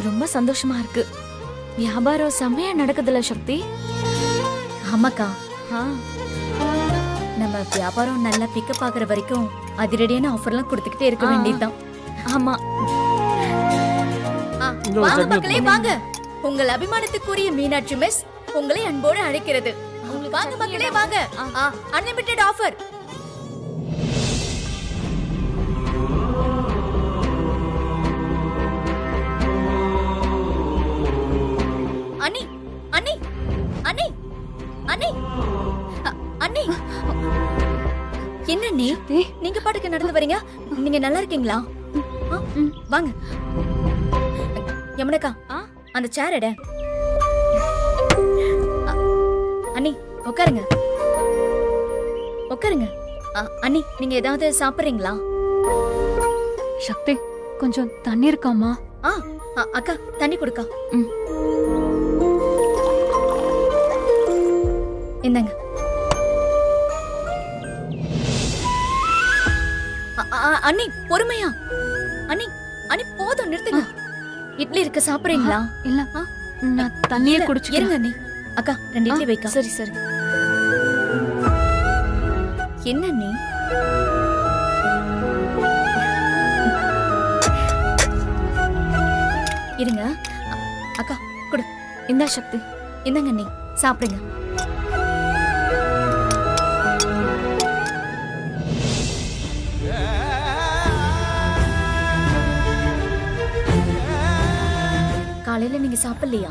ரொம்ப சந்தோஷமா இருக்கு. வியாபாரம் செம்மையா நடக்குதுல சக்தி. ஆமாக்கா, ஆ, நம்ம வியாபாரம் நல்லா பிக்கப் ஆகுற வரைக்கும் அதிரடியான ஆஃபர்லாம் கொடுத்துக்கிட்டே இருக்க ஆ. வேண்டியதுதான். ஆமா. வாங்க மக்களே வாங்க, உங்கள் அபிமானத்துக்குரிய மீனாட்சி மெஸ் உங்களை அன்போடு அழைக்கிறது. வாங்க மக்களே வாங்க, அன்லிமிட்டெட் ஆஃபர். அண்ணி அண்ணி அண்ணி அண்ணி அண்ணி, என்ன நீ நீங்க பாட்டுக்கு நடந்து வரீங்க? நீங்க நல்லா இருக்கீங்களா? வாங்க யமுனக்கா, அந்த சேர் எடு. அண்ணி உட்காருங்க உட்காருங்க. அண்ணி நீங்க ஏதாவது சாப்பிடுறீங்களா? சக்தி கொஞ்சம் தண்ணி இருக்காமா? அக்கா தண்ணி கொடுக்கா. இந்தாங்க. அண்ணி பொறுமையா. அண்ணி அண்ணி போதும், நிறுத்துங்க. இட்லி இருக்கு, சாப்பிடுறீங்களா? இல்ல, நான் தண்ணியே குடிச்சு. இருங்க அண்ணி. அக்கா 2 இட்லி வைக்கா. சரி சரி. என்ன நீ இருங்க. அக்கா குடு. இந்தா சக்தி. இந்தாங்க நீ சாப்பிடுங்க. காலையில நீங்க சாப்பிடலையா?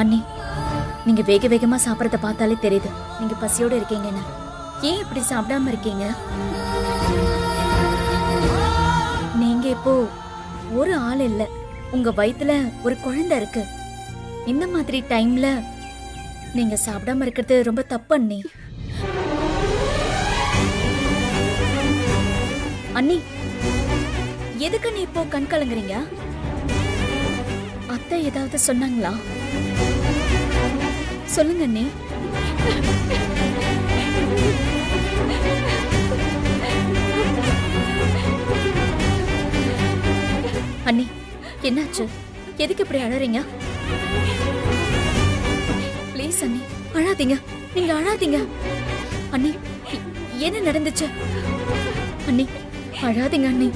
அண்ணி நீங்க வேக வேகமா சாப்பிடறத பார்த்தாலே தெரியுது நீங்க பசியோட இருக்கீங்கன்னு. ஏன் இப்படி சாப்பிடாம இருக்கீங்க? நீங்க இப்போ ஒரு ஆள் இல்ல, உங்க வயித்துல ஒரு குழந்தை இருக்கு. இந்த மாதிரி டைம்ல நீங்க சாப்பிடாம இருக்கிறது ரொம்ப தப்பு அண்ணி. அண்ணி எதுக்கு நீ இப்போ கண் கலங்குறீங்க? அத்தை ஏதாவது சொன்னாங்களா? சொல்லுங்க அண்ணி. அண்ணி என்னாச்சு? எதுக்கு இப்படி அழறீங்க? ப்ளீஸ் அண்ணி அழாதீங்க, நீங்க அழாதீங்க. அண்ணி என்ன நடந்துச்சு? அண்ணி அழாதீங்க அண்ணி.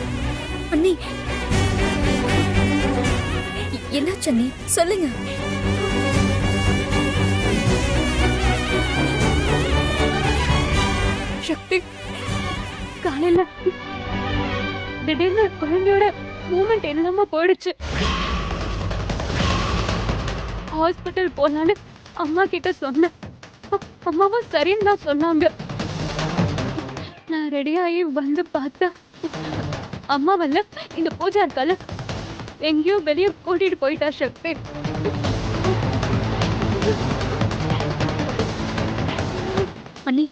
அண்ணி என்னாச்சு அண்ணி? சொல்லுங்க. சக்தி காலையில திடீர்னு குழந்தையோட மூமெண்ட் இல்லாம போயிடுச்சு. ஹாஸ்பிட்டல் போலான்னு அம்மா கிட்ட சொன்னேன். அம்மாவும் சரின்னு தான் சொன்னாங்க. நான் ரெடியாகி வந்து பார்த்தா அம்மா வந்து இந்த பூஜா இருக்கால எங்கேயோ வெளியே கூட்டிட்டு போயிட்டா சக்தி. அண்ணி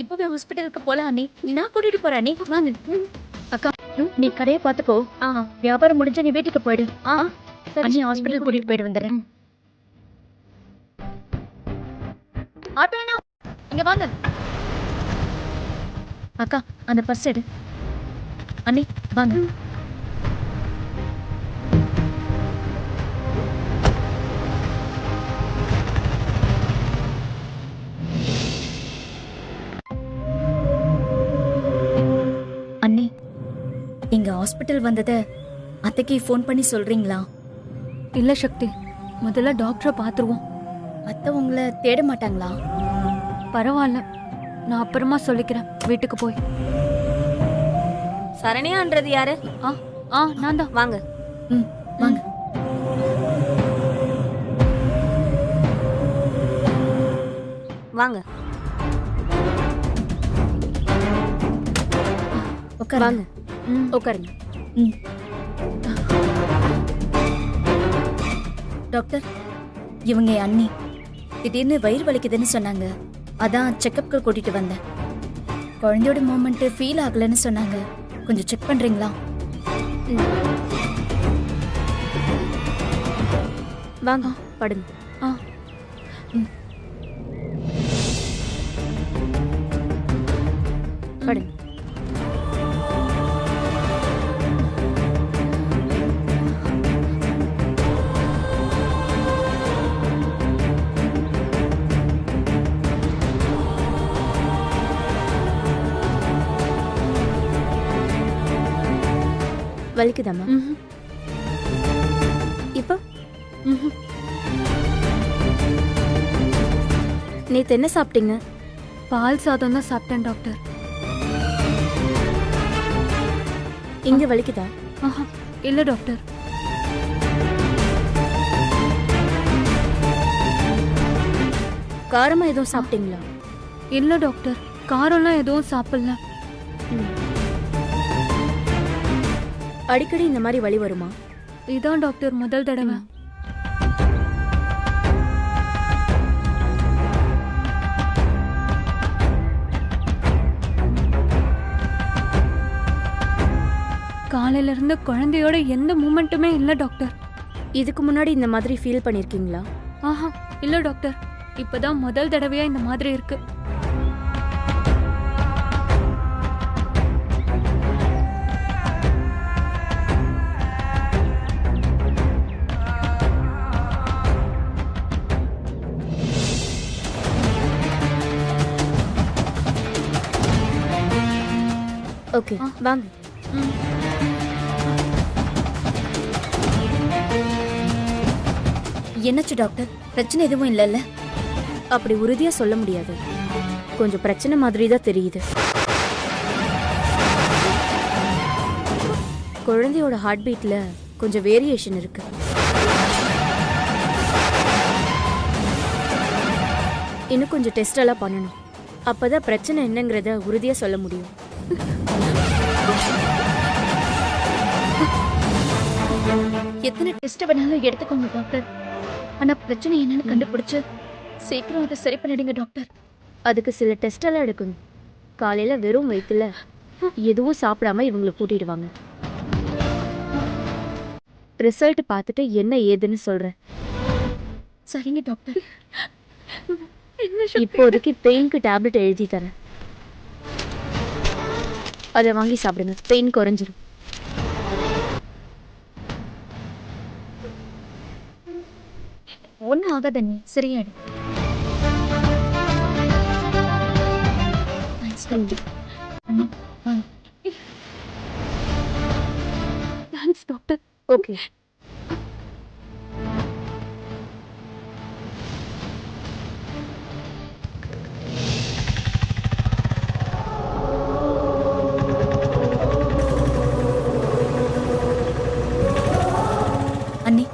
இப்பவே ஹாஸ்பிட்டலுக்கு போலாம் அண்ணி. நான் கூட்டிட்டு போறேன் அண்ணி. வாங்க அக்கா, நீ கடையை பார்த்துக்கோ. வியாபாரம் முடிஞ்சா நீ வீட்டுக்கு போயிடு. அண்ணி ஹாஸ்பிட்டல் கூட்டிட்டு போயிட்டு வந்துடுறேன். ஆட்டோ அண்ணா இங்க வாங்க. அக்கா அந்த பர்ஸ் எடு. அண்ணி வாங்க. அண்ணி இங்க ஹாஸ்பிட்டல் வந்தத அத்தைக்கு ஃபோன் பண்ணி சொல்றீங்களா? இல்ல சக்தி, முதல்ல டாக்டரை பாத்துருவோம். அத்தை உங்களை தேட மாட்டாங்களா? பரவாயில்ல, நான் அப்புறமா சொல்லிக்கிறேன் வீட்டுக்கு போய். சரண்யான்றது யாரு? நான் தான். வாங்க. வாங்க. வாங்க உட்காருங்க. உட்காருங்க. டாக்டர் இவங்க என் அண்ணி. திடீர்னு வயிறு வலிக்குதுன்னு சொன்னாங்க, அதான் செக்கப்க்கு கூட்டிட்டு வந்தேன். குழந்தையோட மூமெண்ட் ஃபீல் ஆகலன்னு சொன்னாங்க, கொஞ்சம் செக் பண்றீங்களா? வாங்க படுங்க. ஆ படுங்க. வலிக்குதாம்மா? ம்ஹும். இப்போ ம்ஹும். நேத்து என்ன சாப்பிட்டீங்க? பால் சாதம் தான் சாப்பிட்டேன் டாக்டர். இங்க வலிக்குதா? ஆஹா இல்ல டாக்டர். காரமா எதுவும் சாப்பிட்டீங்களா? இல்ல டாக்டர், காரம்லாம் எதுவும் சாப்பிடல. அடிக்கடி இந்த மாதிரி வலி வருமா? இதான் டாக்டர் முதல் தடவை. காலையில இருந்து குழந்தையோட எந்த மூமெண்ட்டுமே இல்ல டாக்டர். இதுக்கு முன்னாடி இந்த மாதிரி ஃபீல் பண்ணிருக்கீங்களா? ஆஹா இல்ல டாக்டர், இப்பதான் முதல் தடவையா இந்த மாதிரி இருக்கு. ஓகே வாங்க. என்னாச்சு டாக்டர்? பிரச்சனை எதுவும் இல்லைல்ல? அப்படி உறுதியா சொல்ல முடியாது. கொஞ்சம் பிரச்சனை மாதிரி தான் தெரியுது. குழந்தையோட ஹார்ட் பீட்ல கொஞ்சம் வேரியேஷன் இருக்கு. இன்னும் கொஞ்சம் டெஸ்ட் எல்லாம் பண்ணணும். அப்பதான் பிரச்சனை என்னங்கறத உறுதியா சொல்ல முடியும். எத்தனை டெஸ்ட் வேணாலும் எடுத்துக்கோங்க டாக்டர். ஆனா பிரச்சனை என்னன்னு கண்டுபிடிச்சு சீக்கிரம் அதை சரி பண்ணிடுங்க டாக்டர். அதுக்கு சில டெஸ்ட் எல்லாம் எடுக்கணும். காலையில வெறும் வயித்துல எதுவும் சாப்பிடாம இவங்களை கூட்டிடுவாங்க. ரிசல்ட் பார்த்துட்டு என்ன ஏதுன்னு சொல்றேன். சரிங்க டாக்டர். இப்போதைக்கு பெயினுக்கு டேப்லெட் எழுதி தரேன். அதை வாங்கி சாப்பிடுங்க, பெயின் குறைஞ்சிரும். ஒன்னும் ஆகாத நீ சரியாயிடு. Thanks doctor. ஓகே. அண்ணி,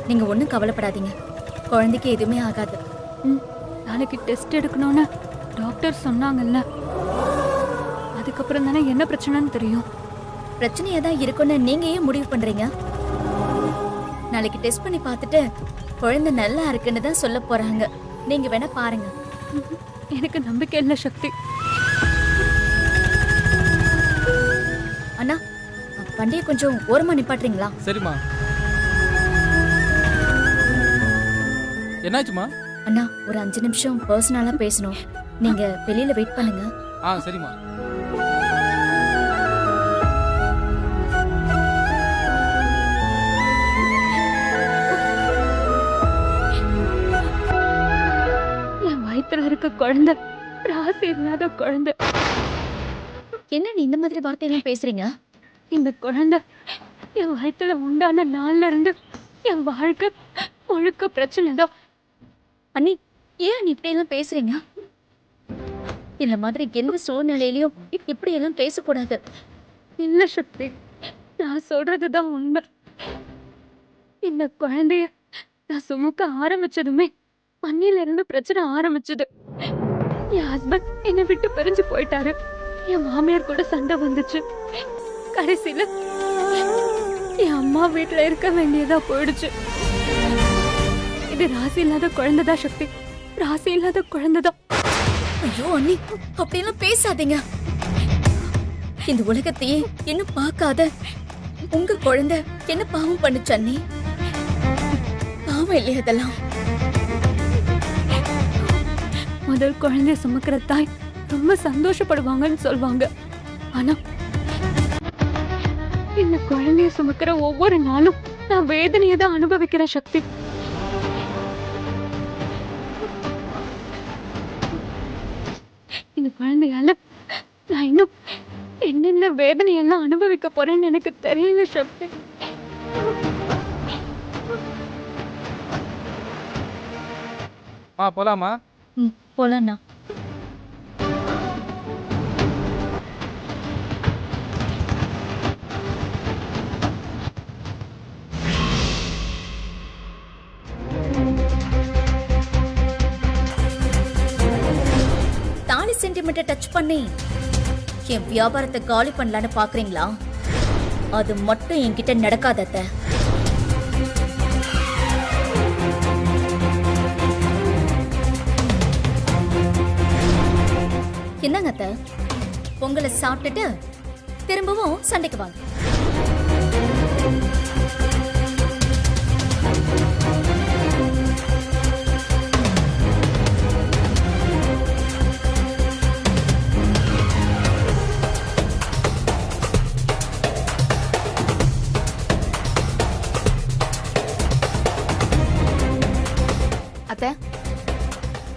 நீங்க ஒன்றும் கவலைப்படாதீங்க. குழந்தைக்கு எதுவுமே ஆகாது. நாளைக்கு டெஸ்ட் எடுக்கணும்னு டாக்டர் சொன்னாங்கல்ல, அதுக்கப்புறம் தானே என்ன பிரச்சனைன்னு தெரியும். பிரச்சனையா தான் இருக்குன்னு நீங்க ஏன் முடிவு பண்றீங்க? நாளைக்கு டெஸ்ட் பண்ணி பார்த்துட்டு குழந்தை நல்லா இருக்குன்னு தான் சொல்ல போறாங்க. நீங்க வேணா பாருங்க. எனக்கு நம்பிக்கை இல்லை சக்தி. அண்ணா, வண்டியை கொஞ்சம் ஓரமா நிப்பாட்டுறீங்களா? சரிம்மா. என்னாச்சுமா? அண்ணா, ஒரு 5 நிமிஷம் பர்சனலா பேசணும். நீங்க வெளியில வெயிட் பண்ணுங்க. சரிம்மா. என் வயித்துல இருக்க குழந்தை ராசி இல்லாத குழந்தை. என்ன நீ இந்த மாதிரி வார்த்தையெல்லாம் பேசுறீங்க? இந்த குழந்தை என் வயித்துல உண்டான நாள்ல இருந்து என் வாழ்க்கை முழுக்க பிரச்சனை தான். அண்ணி, ஏன் நீ இப்படி எல்லாம் பேசுறீங்க? இந்த மாதிரி எந்த சூழ்நிலையிலயும் இப்படி எல்லாம் பேசக்கூடாது. இல்ல சக்தி, நான் சொல்றதுதான் உண்மை. இந்த குழந்தைய நான் சுமக்க ஆரம்பிச்சதுமே மண்ணில இருந்து பிரச்சனை ஆரம்பிச்சது. என் ஹஸ்பண்ட் என்னை விட்டு பிரிஞ்சு போயிட்டாரு. என் மாமியார் கூட சண்டை வந்துச்சு. கடைசியில என் அம்மா வீட்டுல இருக்க வேண்டியதா போயிடுச்சு. இது ராசி இல்லாத குழந்தைதான் சக்தி, ராசி இல்லாத குழந்தைதான். ஐயோ அண்ணி, அப்படியெல்லாம் பேசாதீங்க. இந்த உலகத்தையே என்ன பார்க்காத உங்க குழந்தை என்ன பாவம் பண்ணுச்சு அண்ணி? பாவம் பொறாம இல்லையா இதெல்லாம்? முதல் குழந்தைய சுமக்கிற தாய் ரொம்ப சந்தோஷப்படுவாங்கன்னு சொல்லுவாங்க. ஆனா இந்த குழந்தைய சுமக்கிற ஒவ்வொரு நாளும் நான் வேதனையை தான் அனுபவிக்கிற சக்தி. இந்த குழந்தையால நான் இன்னும் என்னென்ன வேதனையெல்லாம் அனுபவிக்க போறேன்னு எனக்கு தெரியல சக்தி. போலாமா? போலாண்ணா. தாலி சென்டிமீட்டர் டச் பண்ணி என் வியாபாரத்தை காலி பண்ணலான்னு பாக்குறீங்களா? அது மட்டும் என்கிட்ட நடக்காத அத்தை. என்னங்க அத்தை, பொங்கலை சாப்பிட்டுட்டு திரும்பவும் சண்டைக்கு வாங்க. அத்தை,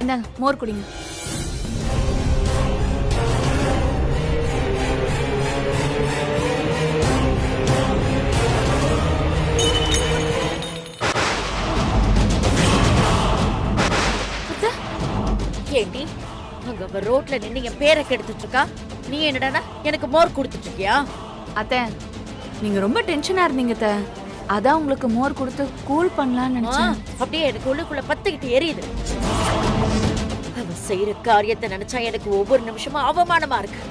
இந்தாங்க மோர் குடிங்க. ஏண்டி அங்க அவ ரோட்ல நின்னு என் பேரை கெடுத்துட்டு இருக்கா, நீ என்னடா எனக்கு மோர் கொடுத்துட்டு இருக்கியா? அத்தை, நீங்க ரொம்ப டென்ஷனா இருந்தீங்க அத்தை. அதான் உங்களுக்கு மோர் கொடுத்து கூல் பண்ணலாம்னு நினைச்சேன். அப்படியே எனக்கு உள்ளுக்குள்ள பத்துக்கிட்டு எரியுது. அவ செய்யற காரியத்தை நினைச்சா எனக்கு ஒவ்வொரு நிமிஷமும் அவமானமா இருக்கு.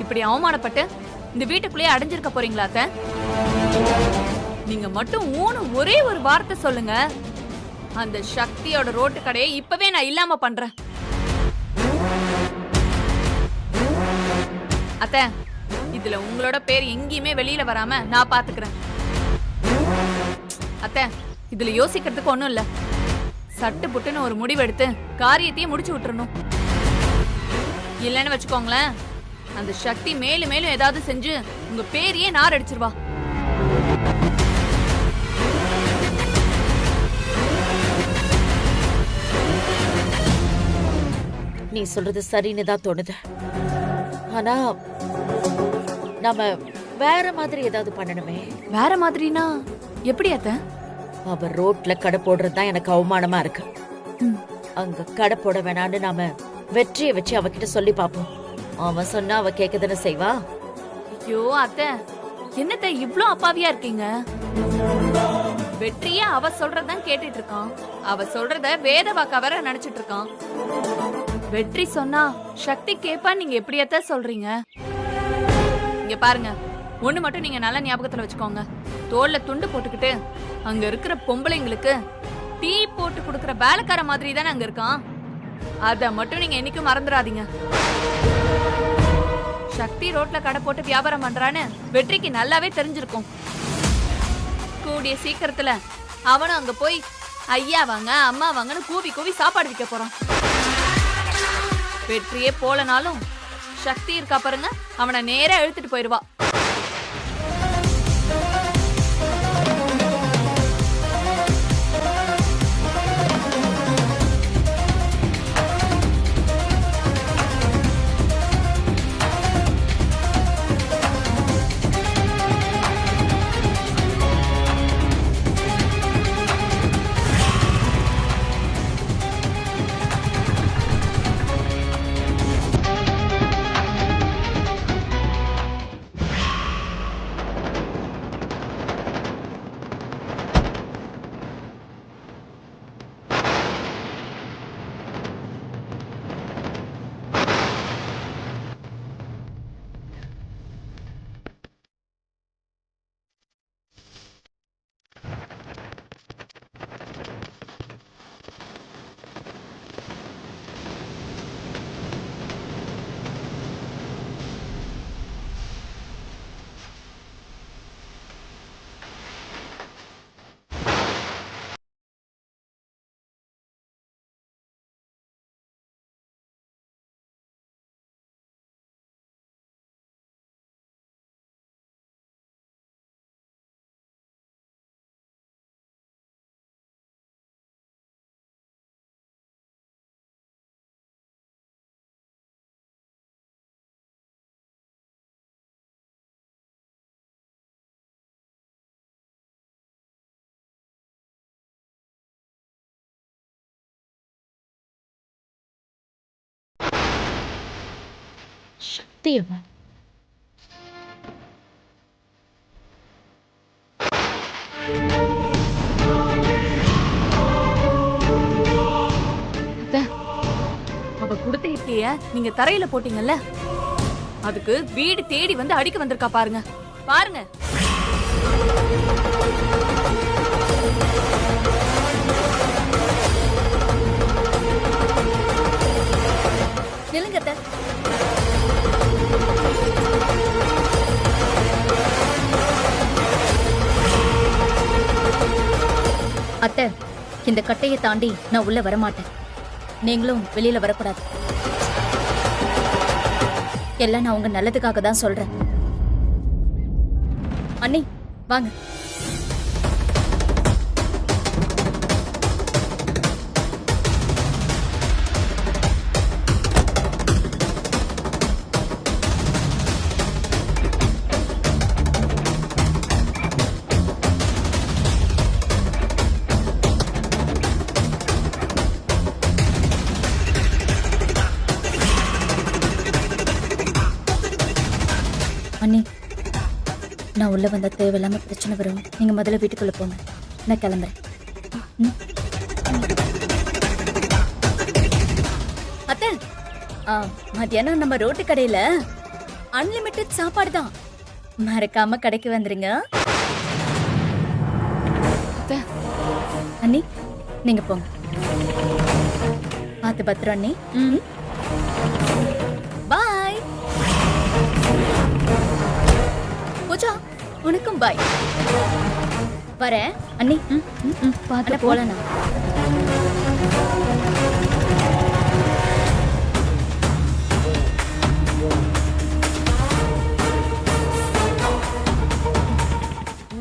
இப்படி அவமானப்பட்டு இந்த வீட்டுக்குள்ளேயே அடைஞ்சிருக்க போறீங்களா அத்தை? நீங்க மட்டும் ஒரே ஒரு வார்த்தை சொல்லுங்க, அந்த சக்தியோட ரோட்டு கடையை இப்பவே நான் இல்லாம பண்றேன். அத்தை, இதுல உங்களோட பேர் எங்கேயுமே வெளியில வராம நான் பாத்துக்கிறேன். அத்தை, இதுல யோசிக்கிறதுக்கு ஒண்ணும் இல்ல. சட்டு புட்டுன்னு ஒரு முடிவெடுத்து காரியத்தையே முடிச்சு விட்டுறணும். இல்லைன்னு வச்சுக்கோங்களேன், அந்த சக்தி மேலும் மேலும் ஏதாவது செஞ்சு உங்க பேரையே நார் அடிச்சிருவா. நீ சொல்றது சரின்னு தான் தோணுது. ஆனா நாம வேற மாதிரி ஏதாவது பண்ணணுமே. வேற மாதிரினா எப்படி அத்தை? அவ ரோட்ல கடை போடுறதுதான் எனக்கு அவமானமா இருக்கு. அங்க கடை போட வேணான்னு நாம வெற்றியை வச்சு அவகிட்ட சொல்லி பாப்போம். அவன் சொன்னா அவ கேட்கதானே செய்வா. ஐயோ அத்தை, என்னத்த இவ்ளோ அப்பாவியா இருக்கீங்க? வெற்றியே அவ சொல்றதான் கேட்டுட்டு இருக்கான். அவ சொல்றத வேத வாக்கா வேற நினைச்சிட்டு இருக்கான். வெற்றி சொன்னா சக்தி கேப்பா, நீங்க எப்படியாத்த சொல்றீங்க? இங்க பாருங்க, ஒண்ணு மட்டும் நீங்க நல்ல ஞாபகத்துல வச்சுக்கோங்க. தோல்ல துண்டு போட்டுக்கிட்டு அங்க இருக்கிற பொம்பளைங்களுக்கு டீ போட்டு கொடுக்கற வேலைக்கார மாதிரி தானே அங்க இருக்கான். அத மட்டும் நீங்க என்னைக்கும் மறந்துடாதீங்க. சக்தி ரோட்ல கடை போட்டு வியாபாரம் பண்றான்னு வெற்றிக்கு நல்லாவே தெரிஞ்சிருக்கும். கூடிய சீக்கிரத்துல அவனும் அங்க போய் ஐயா வாங்க அம்மா வாங்கன்னு கூவி கூவி சாப்பாடு விற்க போறான். வெற்றியே போலனாலும் சக்தி இருக்கா பாருங்க, அவனை நேரா இழுத்துட்டு போயிருவா. சத்தியமா அவ கொடுத்த இட்லிய நீங்க தரையில போட்டீங்கல்ல, அதுக்கு வீடு தேடி வந்து அடிக்க வந்திருக்கா பாருங்க. பாருங்க. நில்லுங்க அத்தை. அத்தை, இந்த கட்டையை தாண்டி நான் உள்ள வரமாட்டேன். நீங்களும் வெளியில வரக்கூடாது. எல்லாம் நான் உங்க நல்லதுக்காக தான் சொல்றேன். அண்ணி வாங்க. அண்ணி, நான் உள்ள வந்த தேவையில்லாம பிரச்சனை வரும். நீங்க முதல்ல வீட்டுக்குள்ள போங்க, நான் கிளம்புறேன். ம்? அத்தை, மத்தியானம் நம்ம ரோட்டு கடையில அன்லிமிட்டெட் சாப்பாடு தான். மறக்காம கடைக்கு வந்துருங்க. அண்ணி நீங்க போங்க. பார்த்து பத்திரம் அண்ணி. பாய். பூஜா, உனக்கும் பாய். வரேன் அண்ணி. பார்த்து போலாம்.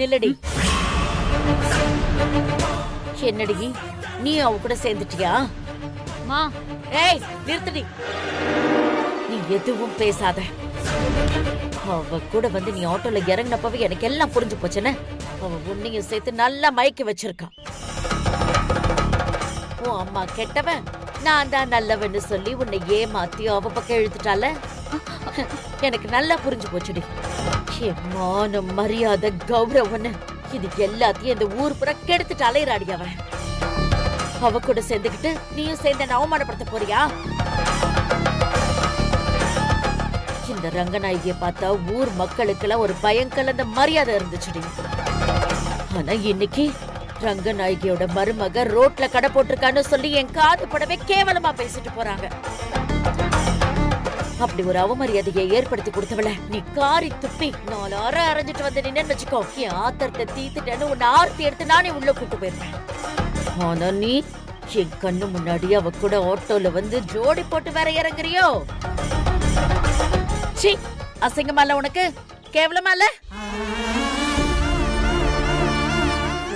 நில்லடி. என்னடி நீ அவ கூட சேர்ந்துட்டியா? மா, ஏய் நிறுத்தடி. நீ எதுவும் பேசாத. அவ கூட வந்து நீ ஆட்டோல இறங்கினப்பவே எனக்கு எல்லாம் புரிஞ்சு போச்சுன்னு. அவ உன்னையும் சேர்த்து நல்லா மயக்கி வச்சிருக்கா. உன் அம்மா கெட்டவன், நான் தான் நல்லவன்னு சொல்லி உன்னை ஏமாத்தி அவ பக்கம் இழுத்துட்டால. எனக்கு நல்லா புரிஞ்சு போச்சுடி. என் மானம் மரியாதை கௌரவன்னு இது எல்லாத்தையும் இந்த ஊர் புற கெடுத்துட்டு அலையிறாடி அவன். அவ கூட சேர்ந்துக்கிட்டு நீயும் சேர்ந்து என்ன அவமானப்படுத்த போறியா? இந்த ரங்கநாயகியை பார்த்தா ஊர் மக்களுக்கெல்லாம் ஒரு பயம் கலந்த மரியாதை இருந்துச்சுடி. ஆனா இன்னைக்கு ரங்கநாயகியோட மருமக ரோட்ல கடை போட்டிருக்கான்னு சொல்லி என் காது படவே கேவலமா பேசிட்டு போறாங்க. அப்படி ஒரு அவமரியாதையை ஏற்படுத்தி கொடுத்தவள நீ காரி துப்பி 4 அரை அரைஞ்சிட்டு வந்து நின்னு வச்சுக்கோ. என் ஆத்திரத்தை தீத்துட்டேன்னு உன்னை ஆர்த்தி எடுத்து நானே உள்ள கூட்டு போயிருப்பேன். ஆனா நீ என் கண்ணு முன்னாடி அவ கூட ஆட்டோல வந்து ஜோடி போட்டு வேற இறங்குறியோ? சீ, அசிங்கமா இல்ல உனக்கு? கேவலமா இல்ல?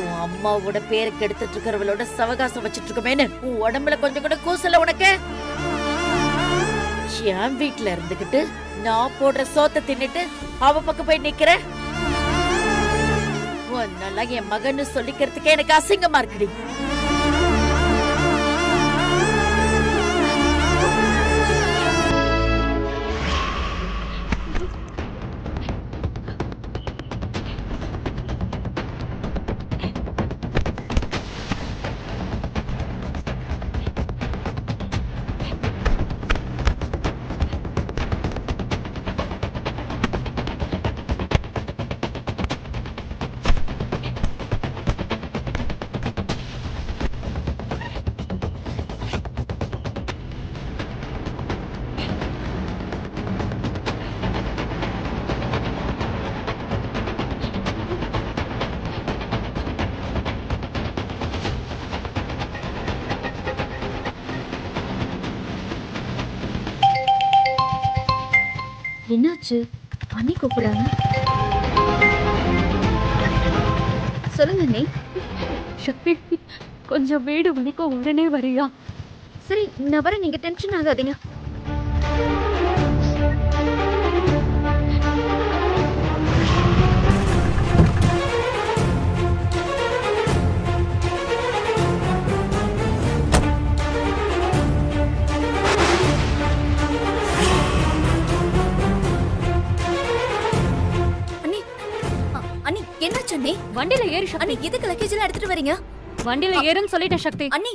உன் அம்மாவோட பேருக்கு எடுத்துட்டு இருக்கிறவளோட சவகாசம் வச்சிட்டு இருக்கமேன்னு உன் உடம்புல கொஞ்சம் கூட கூசல உனக்கு? என் வீட்டுல இருந்துகிட்டு நான் போடுற சோத்த தின்னுட்டு அவ பக்கம் போய் நிக்கிற. உன்னெல்லாம் என் மகன்னு சொல்லிக்கிறதுக்கே எனக்கு அசிங்கமா இருக்குடி. என்னாச்சு? அண்ணி கூப்பிடுறாங்க. சொல்லுங்க அண்ணி. சக்தி, கொஞ்சம் வீடு வரைக்கும் உடனே வரியா? சரி, நான் வரேன். நீங்க டென்ஷன் ஆகாதீங்க. வண்டியில ஏறு சக்தி. அண்ணி எதுக்கு லக்கேஜ் எல்லாம் எடுத்துட்டு வரீங்க? வண்டியில ஏறுன்னு சொல்லிட்டேன் சக்தி. அண்ணி